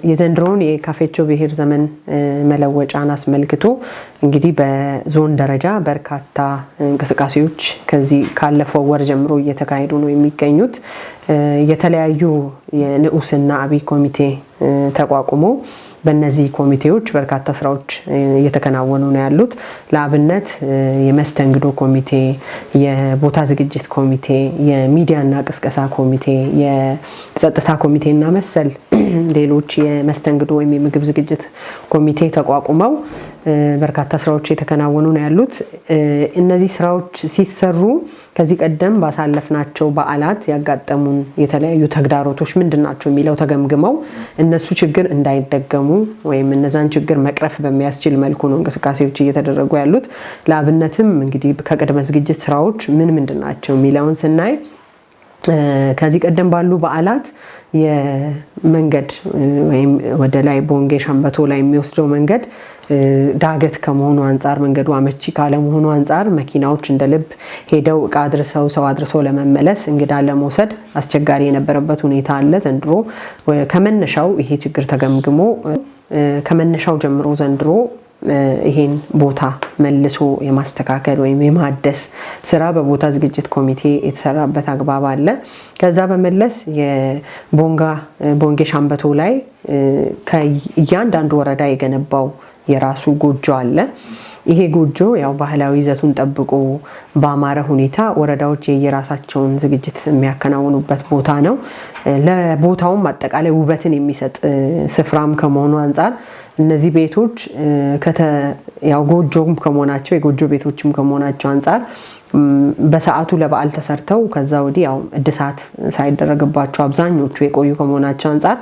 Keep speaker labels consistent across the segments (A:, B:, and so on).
A: የዘንድሮውን የካፌቾ ብሔር ዘመን መለወጫን አስመልክቶ እንግዲህ በዞን ደረጃ በርካታ እንቅስቃሴዎች ከዚህ ካለፈው ወር ጀምሮ እየተካሄዱ ነው የሚገኙት። የተለያዩ የንዑስና አብይ ኮሚቴ ተቋቁሞ በእነዚህ ኮሚቴዎች በርካታ ስራዎች እየተከናወኑ ነው ያሉት። ለአብነት የመስተንግዶ ኮሚቴ፣ የቦታ ዝግጅት ኮሚቴ፣ የሚዲያና ቅስቀሳ ኮሚቴ፣ የጸጥታ ኮሚቴና መሰል ሌሎች የመስተንግዶ ወይም የምግብ ዝግጅት ኮሚቴ ተቋቁመው በርካታ ስራዎች እየተከናወኑ ነው ያሉት። እነዚህ ስራዎች ሲሰሩ ከዚህ ቀደም ባሳለፍናቸው በዓላት ያጋጠሙን የተለያዩ ተግዳሮቶች ምንድናቸው የሚለው ተገምግመው እነሱ ችግር እንዳይደገሙ ወይም እነዛን ችግር መቅረፍ በሚያስችል መልኩ ነው እንቅስቃሴዎች እየተደረጉ ያሉት። ለአብነትም እንግዲህ ከቅድመ ዝግጅት ስራዎች ምንድናቸው የሚለውን ስናይ ከዚህ ቀደም ባሉ በዓላት የመንገድ ወይም ወደ ላይ ቦንጌ ሸምበቶ ላይ የሚወስደው መንገድ ዳገት ከመሆኑ አንፃር መንገዱ አመቺ ካለመሆኑ አንፃር መኪናዎች እንደልብ ሄደው እቃ አድርሰው ሰው አድርሰው ለመመለስ እንግዳ ለመውሰድ አስቸጋሪ የነበረበት ሁኔታ አለ። ዘንድሮ ከመነሻው ይሄ ችግር ተገምግሞ ከመነሻው ጀምሮ ዘንድሮ ይሄን ቦታ መልሶ የማስተካከል ወይም የማደስ ስራ በቦታ ዝግጅት ኮሚቴ የተሰራበት አግባብ አለ። ከዛ በመለስ የቦንጌ ሻምበቶ ላይ ከእያንዳንዱ ወረዳ የገነባው የራሱ ጎጆ አለ። ይሄ ጎጆ ያው ባህላዊ ይዘቱን ጠብቆ በአማረ ሁኔታ ወረዳዎች የየራሳቸውን ዝግጅት የሚያከናውኑበት ቦታ ነው። ለቦታውም አጠቃላይ ውበትን የሚሰጥ ስፍራም ከመሆኑ አንፃር እነዚህ ቤቶች ያው ጎጆም ከመሆናቸው የጎጆ ቤቶችም ከመሆናቸው አንፃር በሰዓቱ ለበዓል ተሰርተው ከዛ ወዲህ ያው እድሳት ሳይደረግባቸው አብዛኞቹ የቆዩ ከመሆናቸው አንፃር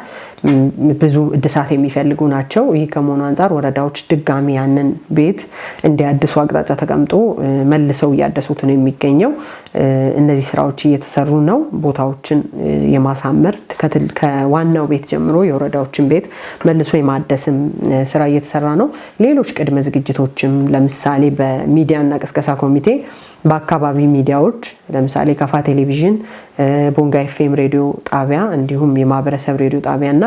A: ብዙ እድሳት የሚፈልጉ ናቸው። ይሄ ከመሆኑ አንፃር ወረዳዎች ድጋሚ ያንን ቤት እንዲያድሱ አቅጣጫ ተቀምጦ መልሰው እያደሱት ነው የሚገኘው። እነዚህ ስራዎች እየተሰሩ ነው። ቦታዎችን የማሳመር ከዋናው ቤት ጀምሮ የወረዳዎችን ቤት መልሶ የማደስም ስራ እየተሰራ ነው። ሌሎች ቅድመ ዝግጅቶችም ለምሳሌ በሚዲያና ቅስቀሳ ኮሚቴ በአካባቢ ሚዲያዎች ለምሳሌ ከፋ ቴሌቪዥን፣ ቦንጋ ኤፍኤም ሬዲዮ ጣቢያ እንዲሁም የማህበረሰብ ሬዲዮ ጣቢያና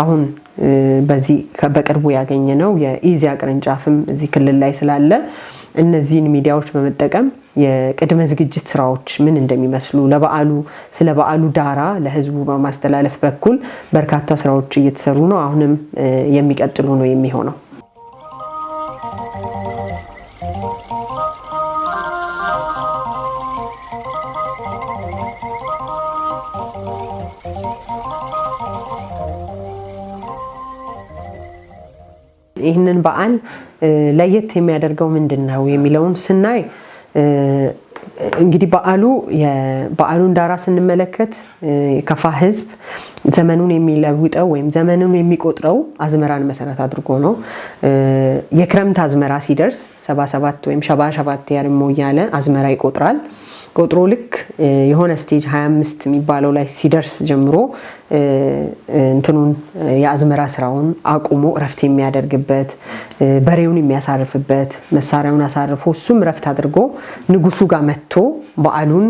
A: አሁን በዚህ በቅርቡ ያገኘነው የኢዚያ ቅርንጫፍም እዚህ ክልል ላይ ስላለ እነዚህን ሚዲያዎች በመጠቀም የቅድመ ዝግጅት ስራዎች ምን እንደሚመስሉ ለበዓሉ ስለ በዓሉ ዳራ ለህዝቡ በማስተላለፍ በኩል በርካታ ስራዎች እየተሰሩ ነው። አሁንም የሚቀጥሉ ነው የሚሆነው። ይህንን በዓል ለየት የሚያደርገው ምንድነው የሚለውን ስናይ እንግዲህ በዓሉን ዳራ ስንመለከት ከፋ ህዝብ ዘመኑን የሚለውጠው ወይም ዘመኑን የሚቆጥረው አዝመራን መሰረት አድርጎ ነው። የክረምት አዝመራ ሲደርስ 77 ወይም ሸባሸባት ያርሞ እያለ አዝመራ ይቆጥራል። ቆጥሮ ልክ የሆነ ስቴጅ 25 የሚባለው ላይ ሲደርስ ጀምሮ እንትኑን የአዝመራ ስራውን አቁሞ ረፍት የሚያደርግበት በሬውን የሚያሳርፍበት መሳሪያውን አሳርፎ እሱም ረፍት አድርጎ ንጉሱ ጋር መጥቶ በዓሉን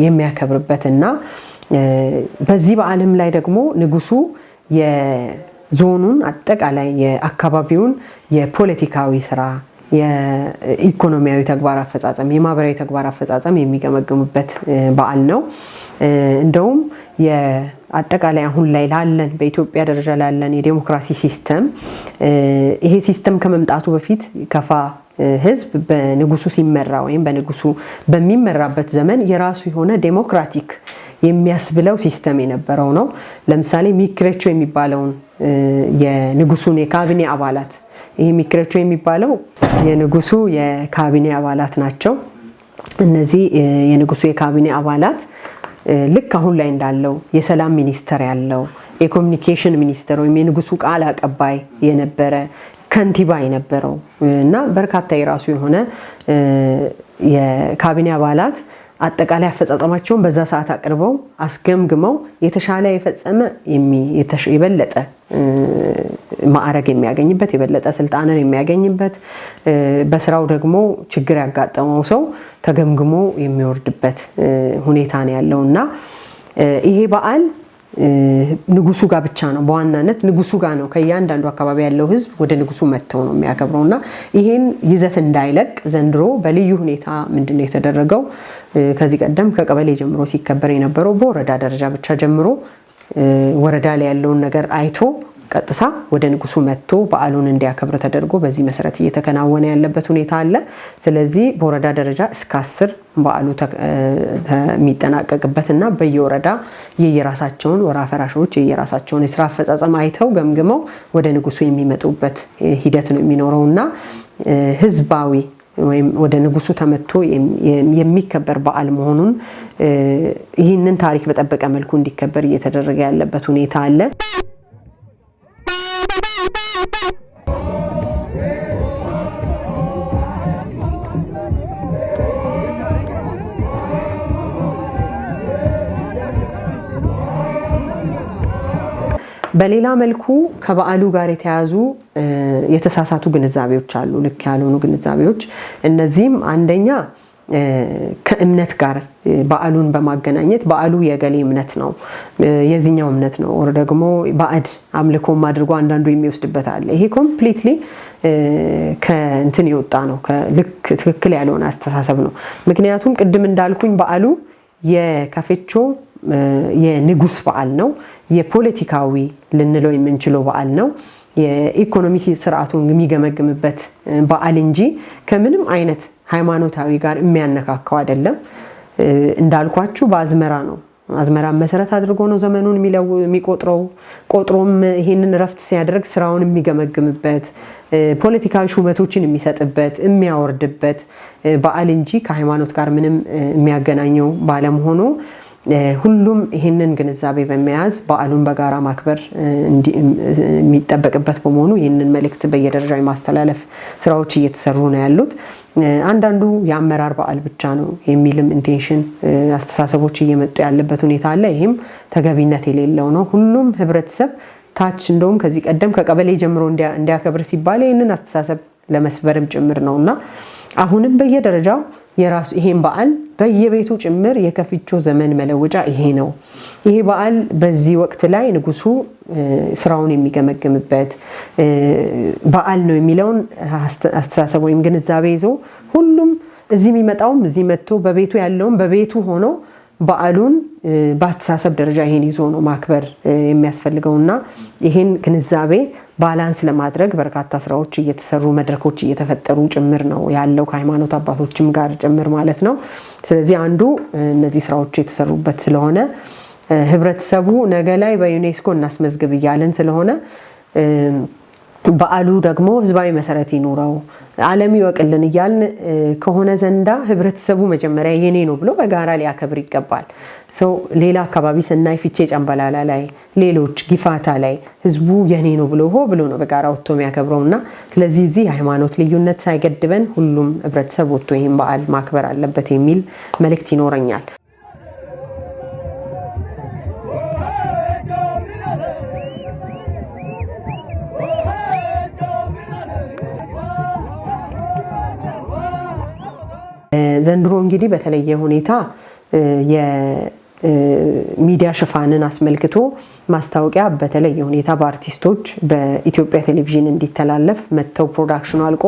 A: የሚያከብርበትና በዚህ በዓለም ላይ ደግሞ ንጉሱ የዞኑን አጠቃላይ የአካባቢውን የፖለቲካዊ ስራ የኢኮኖሚያዊ ተግባር አፈጻጸም የማህበራዊ ተግባር አፈጻጸም የሚገመግሙበት በዓል ነው። እንደውም የአጠቃላይ አሁን ላይ ላለን በኢትዮጵያ ደረጃ ላለን የዲሞክራሲ ሲስተም ይሄ ሲስተም ከመምጣቱ በፊት ከፋ ህዝብ በንጉሱ ሲመራ ወይም በንጉሱ በሚመራበት ዘመን የራሱ የሆነ ዴሞክራቲክ የሚያስብለው ሲስተም የነበረው ነው። ለምሳሌ ሚክሬቾ የሚባለውን የንጉሱን የካቢኔ አባላት ይሄ ሚክሬቾ የሚባለው የንጉሱ የካቢኔ አባላት ናቸው። እነዚህ የንጉሱ የካቢኔ አባላት ልክ አሁን ላይ እንዳለው የሰላም ሚኒስተር ያለው የኮሙኒኬሽን ሚኒስተር ወይም የንጉሱ ቃል አቀባይ የነበረ ከንቲባ የነበረው እና በርካታ የራሱ የሆነ የካቢኔ አባላት አጠቃላይ አፈጻጸማቸውን በዛ ሰዓት አቅርበው አስገምግመው የተሻለ የፈጸመ የበለጠ ማዕረግ የሚያገኝበት የበለጠ ስልጣንን የሚያገኝበት በስራው ደግሞ ችግር ያጋጠመው ሰው ተገምግሞ የሚወርድበት ሁኔታ ነው ያለውና ይሄ በዓል ንጉሱ ጋር ብቻ ነው በዋናነት ንጉሱ ጋር ነው ከያንዳንዱ አካባቢ ያለው ህዝብ ወደ ንጉሱ መጥተው ነው የሚያከብረውና ይሄን ይዘት እንዳይለቅ ዘንድሮ በልዩ ሁኔታ ምንድነው የተደረገው ከዚህ ቀደም ከቀበሌ ጀምሮ ሲከበር የነበረው በወረዳ ደረጃ ብቻ ጀምሮ ወረዳ ላይ ያለውን ነገር አይቶ ቀጥታ ወደ ንጉሱ መጥቶ በዓሉን እንዲያከብር ተደርጎ በዚህ መሰረት እየተከናወነ ያለበት ሁኔታ አለ ስለዚህ በወረዳ ደረጃ እስከ 10 በዓሉ የሚጠናቀቅበትና በየወረዳ የየራሳቸውን ወራ ፈራሾች የየራሳቸውን የሥራ አፈጻጸም አይተው ገምግመው ወደ ንጉሱ የሚመጡበት ሂደት ነው የሚኖረውና ህዝባዊ ወይም ወደ ንጉሱ ተመቶ የሚከበር በዓል መሆኑን ይህንን ታሪክ በጠበቀ መልኩ እንዲከበር እየተደረገ ያለበት ሁኔታ አለ በሌላ መልኩ ከበዓሉ ጋር የተያዙ የተሳሳቱ ግንዛቤዎች አሉ ልክ ያልሆኑ ግንዛቤዎች እነዚህም አንደኛ ከእምነት ጋር በዓሉን በማገናኘት በዓሉ የገሌ እምነት ነው የዚህኛው እምነት ነው ወር ደግሞ ባዕድ አምልኮም አድርጎ አንዳንዱ የሚወስድበት አለ ይሄ ኮምፕሊትሊ ከእንትን ይወጣ ነው ከልክ ትክክል ያልሆነ አስተሳሰብ ነው ምክንያቱም ቅድም እንዳልኩኝ በዓሉ የከፈቾ የንጉስ በዓል ነው የፖለቲካዊ ልንለው የምንችለው በዓል ነው የኢኮኖሚ ስርዓቱን የሚገመግምበት በዓል እንጂ ከምንም አይነት ሃይማኖታዊ ጋር የሚያነካካው አይደለም እንዳልኳችሁ በአዝመራ ነው አዝመራ መሰረት አድርጎ ነው ዘመኑን የሚቆጥረው ቆጥሮም ይሄንን ረፍት ሲያደርግ ስራውን የሚገመግምበት ፖለቲካዊ ሹመቶችን የሚሰጥበት የሚያወርድበት በዓል እንጂ ከሃይማኖት ጋር ምንም የሚያገናኘው ባለመሆኑ ሁሉም ይሄንን ግንዛቤ በመያዝ በዓሉን በጋራ ማክበር የሚጠበቅበት በመሆኑ ይሄንን መልእክት በየደረጃው የማስተላለፍ ስራዎች እየተሰሩ ነው ያሉት አንዳንዱ የአመራር በዓል ብቻ ነው የሚልም ኢንቴንሽን አስተሳሰቦች እየመጡ ያለበት ሁኔታ አለ ይሄም ተገቢነት የሌለው ነው ሁሉም ህብረተሰብ ታች እንደውም ከዚህ ቀደም ከቀበሌ ጀምሮ እንዲያከብር ሲባል ይሄንን አስተሳሰብ ለመስበርም ጭምር ነውና አሁንም በየደረጃው የራሱ ይሄን በዓል በየቤቱ ጭምር የከፍቾ ዘመን መለወጫ ይሄ ነው ይሄ በዓል በዚህ ወቅት ላይ ንጉሱ ስራውን የሚገመግምበት በዓል ነው የሚለውን አስተሳሰብ ወይም ግንዛቤ ይዞ ሁሉም እዚህ የሚመጣውም እዚህ መጥቶ በቤቱ ያለውም በቤቱ ሆኖ በዓሉን በአስተሳሰብ ደረጃ ይሄን ይዞ ነው ማክበር የሚያስፈልገውና ይሄን ግንዛቤ ባላንስ ለማድረግ በርካታ ስራዎች እየተሰሩ መድረኮች እየተፈጠሩ ጭምር ነው ያለው ከሃይማኖት አባቶችም ጋር ጭምር ማለት ነው ስለዚህ አንዱ እነዚህ ስራዎች የተሰሩበት ስለሆነ ህብረተሰቡ ነገ ላይ በዩኔስኮ እናስመዝግብ ይያለን ስለሆነ በዓሉ ደግሞ ህዝባዊ መሰረት ይኖረው ዓለም ይወቅልን ይያልን ከሆነ ዘንዳ ህብረተሰቡ መጀመሪያ የኔ ነው ብሎ በጋራ ሊያከብር ይገባል ሌላ አካባቢ ሰናይ ፊቼ ጨምበላላ ላይ ሌሎች ጊፋታ ላይ ህዝቡ የኔ ነው ብሎ ነው በጋራ ወጥቶ የሚያከብረውና ስለዚህ እዚህ ሃይማኖት ልዩነት ሳይገድበን ሁሉም ህብረተሰብ ወጥቶ ይሄን በዓል ማክበር አለበት የሚል መልእክት ይኖረኛል ዘንድሮ እንግዲህ በተለየ ሁኔታ የሚዲያ ሽፋንን አስመልክቶ ማስታወቂያ በተለየ ሁኔታ በአርቲስቶች በኢትዮጵያ ቴሌቪዥን እንዲተላለፍ መተው ፕሮዳክሽኑ አልቆ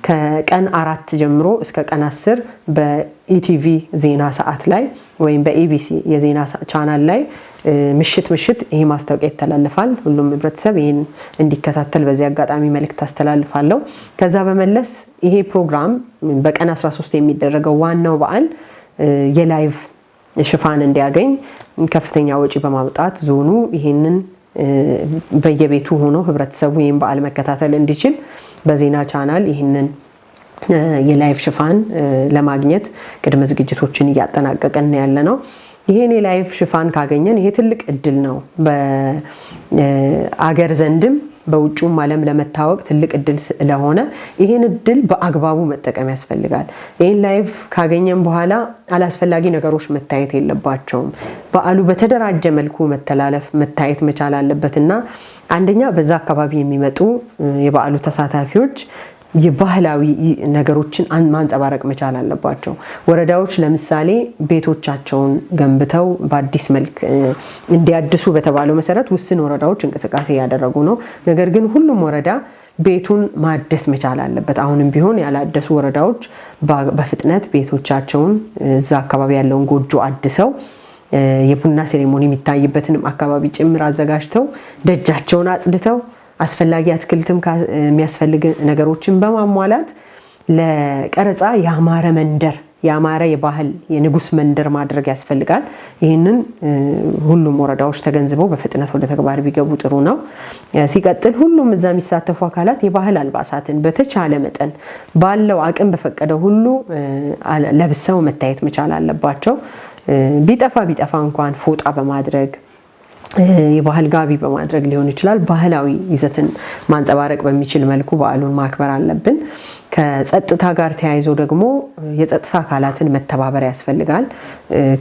A: ከቀን 4 ጀምሮ እስከ ቀን 10 በኢቲቪ ዜና ሰዓት ላይ ወይም በኤቢሲ የዜና ቻናል ላይ ምሽት ይሄ ማስታወቂያ ይተላለፋል ሁሉም ህብረተሰብ ይሄን እንዲከታተል በዚህ አጋጣሚ መልእክት አስተላልፋለሁ ከዛ በመለስ ይሄ ፕሮግራም በቀን 13 የሚደረገው ዋናው በዓል የላይቭ ሽፋን እንዲያገኝ ከፍተኛ ወጪ በማውጣት ዞኑ ይሄንን በየቤቱ ሆኖ ህብረተሰቡ ይሄን በዓል መከታተል እንዲችል በዜና ቻናል ይሄንን የላይቭ ሽፋን ለማግኘት ቅድመ ዝግጅቶችን እያጠናቀቀን ያለነው ይሄን የላይቭ ሽፋን ካገኘን ይሄ ትልቅ እድል ነው በአገር ዘንድም በውጭም ዓለም ለመታወቅ ትልቅ እድል ስለሆነ ይሄን እድል በአግባቡ መጠቀም ያስፈልጋል ይሄን ላይቭ ካገኘን በኋላ አላስፈላጊ ነገሮች መታየት የለባቸውም በዓሉ በተደራጀ መልኩ መታየት መቻል አለበትና አንደኛ በዛ አካባቢ የሚመጡ የበዓሉ ተሳታፊዎች የባህላዊ ነገሮችን ማንጸባረቅ መቻል አለባቸው። ወረዳዎች ለምሳሌ ቤቶቻቸውን ገንብተው በአዲስ መልክ እንዲያድሱ በተባለው መሰረት ውስን ወረዳዎች እንቅስቃሴ ያደረጉ ነው። ነገር ግን ሁሉም ወረዳ ቤቱን ማደስ መቻል አለበት። አሁንም ቢሆን ያላደሱ ወረዳዎች በፍጥነት ቤቶቻቸውን እዛ አካባቢ ያለውን ጎጆ አድሰው የቡና ሴሬሞኒ የሚታይበትንም አካባቢ ጭምር አዘጋጅተው ደጃቸውን አጽድተው አስፈላጊ አትክልትም የሚያስፈልግ ነገሮችን በማሟላት ለቀረጻ ያማረ መንደር ያማረ የባህል የንጉስ መንደር ማድረግ ያስፈልጋል። ይህንን ሁሉም ወረዳዎች ተገንዝበው በፍጥነት ወደ ተግባር ቢገቡ ጥሩ ነው። ሲቀጥል ሁሉም እዛ የሚሳተፉ አካላት የባህል አልባሳትን በተቻለ መጠን ባለው አቅም በፈቀደው ሁሉ ለብሰው መታየት መቻል አለባቸው። ቢጠፋ እንኳን ፎጣ በማድረግ የባህል ጋቢ በማድረግ ሊሆን ይችላል። ባህላዊ ይዘትን ማንጸባረቅ በሚችል መልኩ በዓሉን ማክበር አለብን። ከጸጥታ ጋር ተያይዞ ደግሞ የጸጥታ አካላትን መተባበር ያስፈልጋል።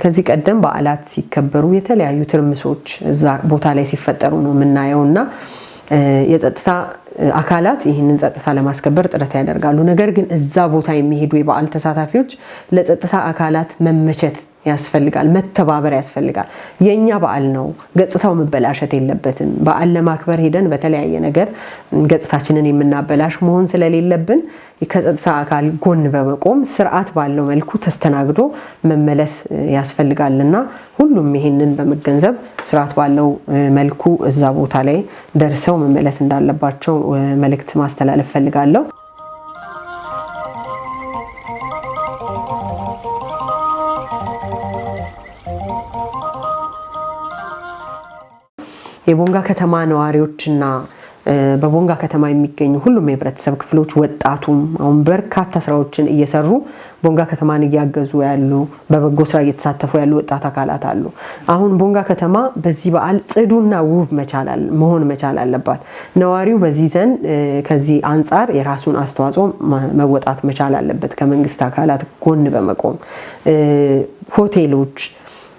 A: ከዚህ ቀደም በዓላት ሲከበሩ የተለያዩ ትርምሶች እዛ ቦታ ላይ ሲፈጠሩ ነው የምናየውና የጸጥታ አካላት ይህንን ጸጥታ ለማስከበር ጥረት ያደርጋሉ። ነገር ግን እዛ ቦታ የሚሄዱ የበዓል ተሳታፊዎች ለጸጥታ አካላት መመቸት ያስፈልጋል፣ መተባበር ያስፈልጋል። የኛ በዓል ነው፣ ገጽታው መበላሸት የለበትም። በዓል ለማክበር ሄደን በተለያየ ነገር ገጽታችንን የምናበላሽ መሆን ስለሌለብን ከጸጥታ አካል ጎን በመቆም ስርዓት ባለው መልኩ ተስተናግዶ መመለስ ያስፈልጋልና ሁሉም ይሄንን በመገንዘብ ስርዓት ባለው መልኩ እዛ ቦታ ላይ ደርሰው መመለስ እንዳለባቸው መልእክት ማስተላለፍ ፈልጋለሁ። የቦንጋ ከተማ ነዋሪዎችና በቦንጋ ከተማ የሚገኙ ሁሉም የህብረተሰብ ክፍሎች ወጣቱም አሁን በርካታ ስራዎችን እየሰሩ ቦንጋ ከተማን እያገዙ ያሉ በበጎ ስራ እየተሳተፉ ያሉ ወጣት አካላት አሉ። አሁን ቦንጋ ከተማ በዚህ በዓል ጽዱና ውብ መሆን መቻል አለባት። ነዋሪው በዚህ ዘንድ ከዚህ አንጻር የራሱን አስተዋጽኦ መወጣት መቻል አለበት። ከመንግስት አካላት ጎን በመቆም ሆቴሎች፣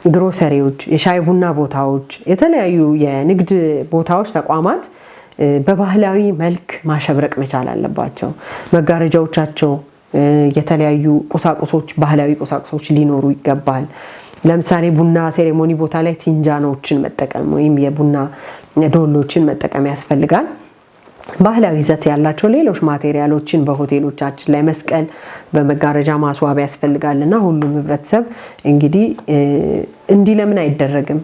A: ግሮሰሪዎች፣ የሻይ ቡና ቦታዎች፣ የተለያዩ የንግድ ቦታዎች፣ ተቋማት በባህላዊ መልክ ማሸብረቅ መቻል አለባቸው። መጋረጃዎቻቸው የተለያዩ ቁሳቁሶች ባህላዊ ቁሳቁሶች ሊኖሩ ይገባል። ለምሳሌ ቡና ሴሬሞኒ ቦታ ላይ ቲንጃኖችን መጠቀም ወይም የቡና ዶሎችን መጠቀም ያስፈልጋል። ባህላዊ ይዘት ያላቸው ሌሎች ማቴሪያሎችን በሆቴሎቻችን ላይ መስቀል በመጋረጃ ማስዋብ ያስፈልጋልና ሁሉም ህብረተሰብ እንግዲህ እንዲህ ለምን አይደረግም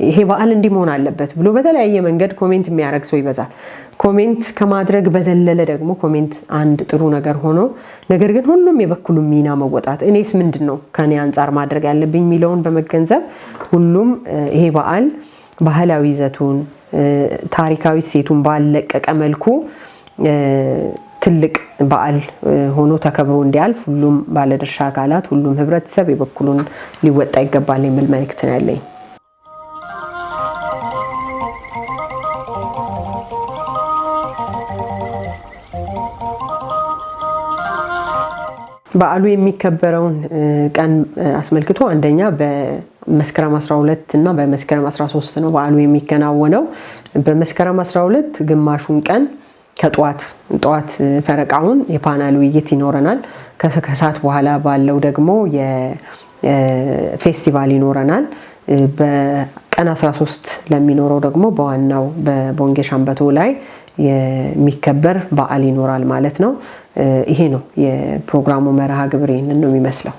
A: ይሄ በዓል እንዲህ መሆን አለበት ብሎ በተለያየ መንገድ ኮሜንት የሚያደርግ ሰው ይበዛል። ኮሜንት ከማድረግ በዘለለ ደግሞ ኮሜንት አንድ ጥሩ ነገር ሆኖ ነገር ግን ሁሉም የበኩሉን ሚና መወጣት እኔስ ምንድነው ከኔ አንፃር ማድረግ ያለብኝ የሚለውን በመገንዘብ ሁሉም ይሄ በዓል ባህላዊ ይዘቱን ታሪካዊ ሴቱን ባለቀቀ መልኩ ትልቅ በዓል ሆኖ ተከብሮ እንዲያልፍ ሁሉም ባለድርሻ አካላት ሁሉም ህብረተሰብ የበኩሉን ሊወጣ ይገባል የሚል መልእክት ነው ያለኝ። በዓሉ የሚከበረውን ቀን አስመልክቶ አንደኛ በመስከረም 12 እና በመስከረም 13 ነው በዓሉ የሚከናወነው። በመስከረም 12 ግማሹን ቀን ከጧት ፈረቃውን የፓናል ውይይት ይኖረናል። ከሰዓት በኋላ ባለው ደግሞ የፌስቲቫል ይኖረናል። በቀን 13 ለሚኖረው ደግሞ በዋናው በቦንጌ ሻምበቶ ላይ የሚከበር በዓል ይኖራል ማለት ነው። ይሄ ነው የፕሮግራሙ መርሃ ግብር፣ ይሄንን ነው የሚመስለው።